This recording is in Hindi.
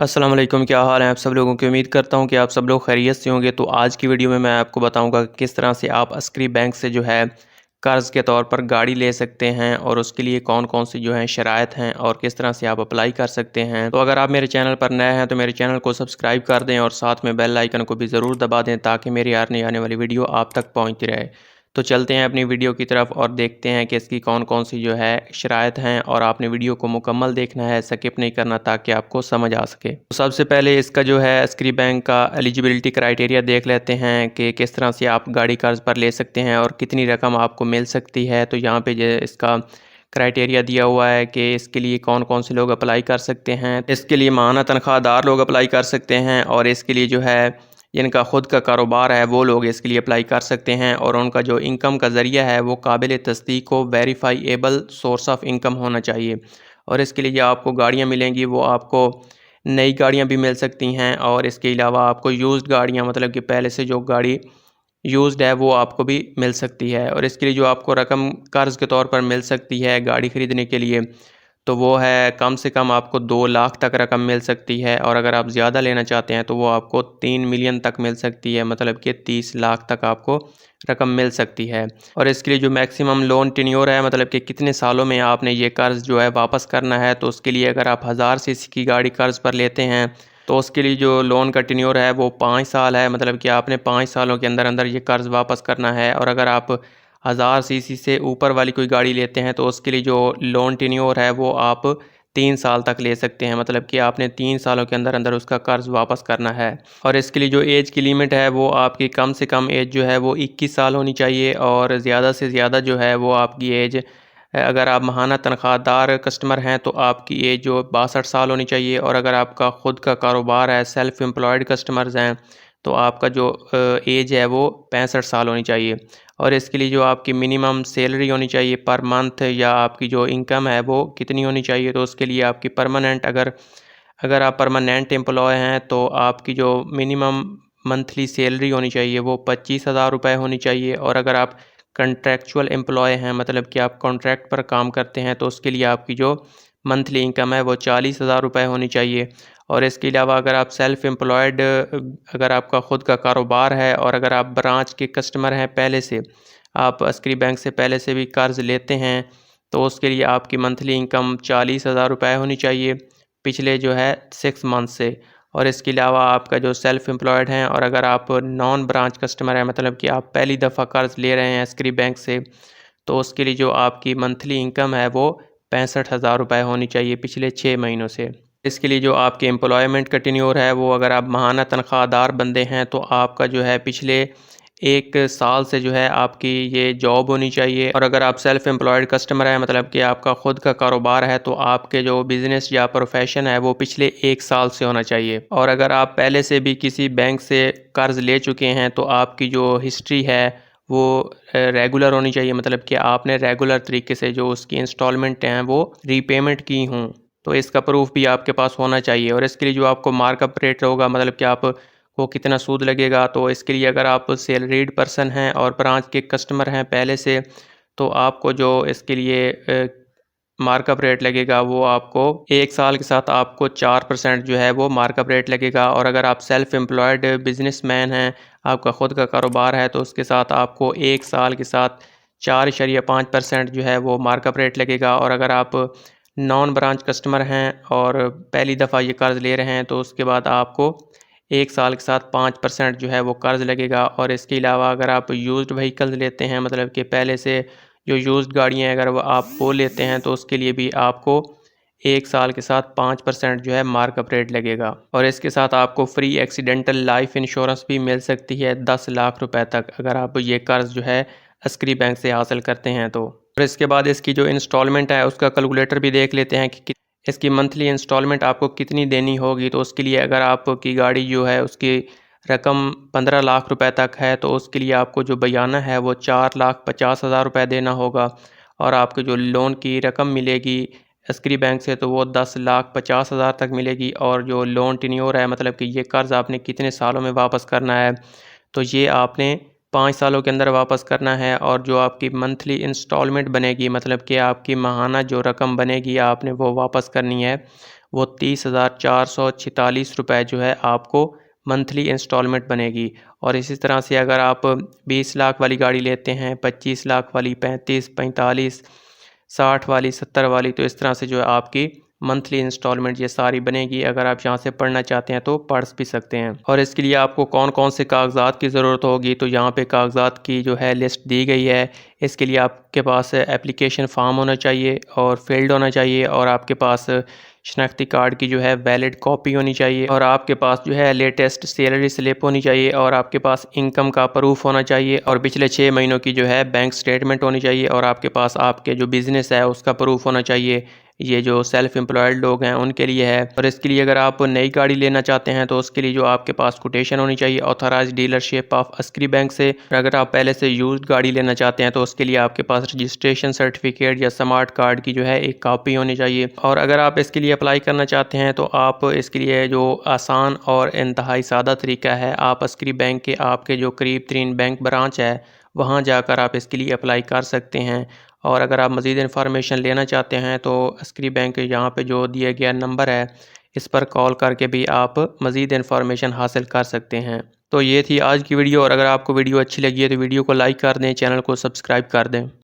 अस्सलाम वालेकुम, क्या हाल है आप सब लोगों की। उम्मीद करता हूँ कि आप सब लोग खैरियत से होंगे। तो आज की वीडियो में मैं आपको बताऊँगा कि किस तरह से आप अस्करी बैंक से जो है कर्ज़ के तौर पर गाड़ी ले सकते हैं और उसके लिए कौन-कौन सी जो है शराइत हैं और किस तरह से आप अप्लाई कर सकते हैं। तो अगर आप मेरे चैनल पर नए हैं तो मेरे चैनल को सब्सक्राइब कर दें और साथ में बेल आइकन को भी ज़रूर दबा दें ताकि मेरी हर नई आने वाली वीडियो आप तक पहुँचती रहे। तो चलते हैं अपनी वीडियो की तरफ और देखते हैं कि इसकी कौन-कौन सी जो है शराइत हैं और आपने वीडियो को मुकम्मल देखना है, स्किप नहीं करना ताकि आपको समझ आ सके। तो सबसे पहले इसका जो है अस्करी बैंक का एलिजिबिलिटी क्राइटेरिया देख लेते हैं कि किस तरह से आप गाड़ी कर्ज़ पर ले सकते हैं और कितनी रकम आपको मिल सकती है। तो यहाँ पे जो है इसका क्राइटेरिया दिया हुआ है कि इसके लिए कौन-कौन से लोग अप्लाई कर सकते हैं। इसके लिए माहाना तनख्वाहदार लोग अप्लाई कर सकते हैं और इसके लिए जो है जिनका ख़ुद का कारोबार है वो लोग इसके लिए अप्लाई कर सकते हैं और उनका जो इनकम का ज़रिया है वो काबिल तस्दीक हो, वेरीफाइएबल सोर्स ऑफ इनकम होना चाहिए। और इसके लिए जो आपको गाड़ियाँ मिलेंगी वो आपको नई गाड़ियाँ भी मिल सकती हैं और इसके अलावा आपको यूज़्ड गाड़ियाँ मतलब कि पहले से जो गाड़ी यूज़्ड है वो आपको भी मिल सकती है। और इसके लिए जो आपको रकम कर्ज़ के तौर पर मिल सकती है गाड़ी ख़रीदने के लिए तो वो है कम से कम आपको 2 लाख तक रकम मिल सकती है और अगर आप ज़्यादा लेना चाहते हैं तो वो आपको 3 मिलियन तक मिल सकती है, मतलब कि 30 लाख तक आपको रकम मिल सकती है। और इसके लिए जो मैक्सिमम लोन टेन्योर है मतलब कि कितने सालों में आपने ये कर्ज़ जो है वापस करना है, तो उसके लिए अगर आप 1000 सीसी की गाड़ी कर्ज़ पर लेते हैं तो उसके लिए जो लोन का टेन्योर है वो 5 साल है, मतलब कि आपने 5 सालों के अंदर ये कर्ज़ वापस करना है। और अगर आप 1000 सीसी से ऊपर वाली कोई गाड़ी लेते हैं तो उसके लिए जो लोन टेन्योर है वो आप 3 साल तक ले सकते हैं, मतलब कि आपने 3 सालों के अंदर उसका कर्ज़ वापस करना है। और इसके लिए जो एज की लिमिट है वो आपकी कम से कम एज जो है वो 21 साल होनी चाहिए और ज़्यादा से ज़्यादा जो है वो आपकी एज अगर आप माहाना तनख्वाहदार कस्टमर हैं तो आपकी एज जो 62 साल होनी चाहिए और अगर आपका ख़ुद का कारोबार है, सेल्फ़ एम्प्लॉयड कस्टमर्स हैं, तो आपका जो एज है वो 65 साल होनी चाहिए। और इसके लिए जो आपकी मिनिमम सैलरी होनी चाहिए पर मंथ या आपकी जो इनकम है वो कितनी होनी चाहिए, तो उसके लिए आपकी परमानेंट अगर आप परमानेंट एम्प्लॉय हैं तो आपकी जो मिनिमम मंथली सैलरी होनी चाहिए वो 25,000 रुपये होनी चाहिए। और अगर आप कॉन्ट्रैक्चुअल एम्प्लॉय हैं मतलब कि आप कॉन्ट्रैक्ट पर काम करते हैं तो उसके लिए आपकी जो मंथली इनकम है वो 40,000 रुपये होनी चाहिए। और इसके अलावा अगर आप सेल्फ़ एम्प्लॉयड अगर आपका ख़ुद का कारोबार है और अगर आप ब्रांच के कस्टमर हैं, पहले से आप अस्करी बैंक से पहले से भी कर्ज़ लेते हैं तो उसके लिए आपकी मंथली इनकम 40,000 रुपये होनी चाहिए पिछले जो है 6 मंथ से। और इसके अलावा आपका जो सेल्फ़ एम्प्लॉयड हैं और अगर आप नॉन ब्रांच कस्टमर हैं मतलब कि आप पहली दफ़ा कर्ज़ ले रहे हैं अस्करी बैंक से, तो उसके लिए जो आपकी मंथली इनकम है वो 65,000 रुपये होनी चाहिए पिछले 6 महीनों से। इसके लिए जो आपके एम्प्लॉयमेंट का टेन्योर है वो अगर आप माहाना तनख्वाहदार बंदे हैं तो आपका जो है पिछले 1 साल से जो है आपकी ये जॉब होनी चाहिए। और अगर आप सेल्फ़ एम्प्लॉयड कस्टमर हैं मतलब कि आपका ख़ुद का कारोबार है तो आपके जो बिज़नेस या प्रोफेशन है वो पिछले 1 साल से होना चाहिए। और अगर आप पहले से भी किसी बैंक से कर्ज़ ले चुके हैं तो आपकी जो हिस्ट्री है वो रेगुलर होनी चाहिए, मतलब कि आपने रेगुलर तरीके से जो उसकी इंस्टॉलमेंट हैं वो रीपेमेंट की हों, तो इसका प्रूफ़ भी आपके पास होना चाहिए। और इसके लिए जो आपको मार्कअप रेट होगा मतलब कि आपको कितना सूद लगेगा, तो इसके लिए अगर आप सैलरीड पर्सन हैं और ब्रांच के कस्टमर हैं पहले से, तो आपको जो इसके लिए मार्कअप रेट लगेगा वो आपको 1 साल के साथ आपको 4% जो है वो मार्कअप रेट लगेगा। और अगर आप सेल्फ़ एम्प्लॉयड बिज़नेसमैन हैं, आपका ख़ुद का कारोबार है, तो उसके साथ आपको 1 साल के साथ 4.5% जो है वो मार्कअप रेट लगेगा। और अगर आप नॉन ब्रांच कस्टमर हैं और पहली दफ़ा ये कर्ज़ ले रहे हैं तो उसके बाद आपको 1 साल के साथ 5% जो है वो कर्ज़ लगेगा। और इसके अलावा अगर आप यूज़्ड व्हीकल्स लेते हैं मतलब कि पहले से जो यूज़्ड गाड़ियाँ हैं अगर वो लेते हैं तो उसके लिए भी आपको 1 साल के साथ 5% जो है मार्कअप रेट लगेगा। और इसके साथ आपको फ्री एक्सीडेंटल लाइफ इंश्योरेंस भी मिल सकती है 10 लाख रुपए तक अगर आप ये कर्ज़ जो है अस्करी बैंक से हासिल करते हैं तो। और इसके बाद इसकी जो इंस्टॉलमेंट है उसका कैलकुलेटर भी देख लेते हैं कि इसकी मंथली इंस्टॉलमेंट आपको कितनी देनी होगी। तो उसके लिए अगर आपकी गाड़ी जो है उसकी रकम 15 लाख रुपए तक है तो उसके लिए आपको जो बयाना है वो 4,50,000 रुपये देना होगा। और आपको जो लोन की रकम मिलेगी अस्करी बैंक से तो वो 10,50,000 तक मिलेगी। और जो लोन टेन्योर है मतलब कि ये कर्ज़ आपने कितने सालों में वापस करना है, तो ये आपने 5 सालों के अंदर वापस करना है। और जो आपकी मंथली इंस्टॉलमेंट बनेगी मतलब कि आपकी माहाना जो रकम बनेगी आपने वो वापस करनी है वो 30,446 रुपये जो है आपको मंथली इंस्टॉलमेंट बनेगी। और इसी तरह से अगर आप 20 लाख वाली गाड़ी लेते हैं, 25 लाख वाली, 35, 45, 60 वाली, 70 वाली, तो इस तरह से जो है आपकी मंथली इंस्टॉलमेंट ये सारी बनेगी। अगर आप यहाँ से पढ़ना चाहते हैं तो पढ़ भी सकते हैं। और इसके लिए आपको कौन कौन से कागज़ात की ज़रूरत होगी, तो यहाँ पे कागज़ात की जो है लिस्ट दी गई है। इसके लिए आपके पास एप्लीकेशन फ़ॉर्म होना चाहिए और फील्ड होना चाहिए, और आपके पास शनाख्ती कार्ड की जो है वैलिड कॉपी होनी चाहिए, और आपके पास जो है लेटेस्ट सैलरी स्लिप होनी चाहिए, और आपके पास इनकम का प्रूफ होना चाहिए, और पिछले 6 महीनों की जो है बैंक स्टेटमेंट होनी चाहिए, और आपके पास आपके जो बिज़नेस है उसका प्रूफ होना चाहिए। ये जो सेल्फ एम्प्लॉयड लोग हैं उनके लिए है। और इसके लिए अगर आप नई गाड़ी लेना चाहते हैं तो उसके लिए जो आपके पास कोटेशन होनी चाहिए authorised dealership of Askari bank से। और अगर आप पहले से यूज्ड गाड़ी लेना चाहते हैं तो उसके लिए आपके पास रजिस्ट्रेशन सर्टिफिकेट या स्मार्ट कार्ड की जो है एक कॉपी होनी चाहिए। और अगर आप इसके लिए अप्लाई करना चाहते हैं तो आप इसके लिए जो आसान और इंतहाई सादा तरीका है, आप अस्क्री बैंक के आपके जो करीब तरीन बैंक ब्रांच है वहाँ जाकर आप इसके लिए अप्लाई कर सकते हैं। और अगर आप मज़ीद इन्फॉर्मेशन लेना चाहते हैं तो अस्क्री बैंक यहाँ पे जो दिया गया नंबर है इस पर कॉल करके भी आप मज़ीद इन्फॉर्मेशन हासिल कर सकते हैं। तो ये थी आज की वीडियो, और अगर आपको वीडियो अच्छी लगी है तो वीडियो को लाइक कर दें, चैनल को सब्सक्राइब कर दें।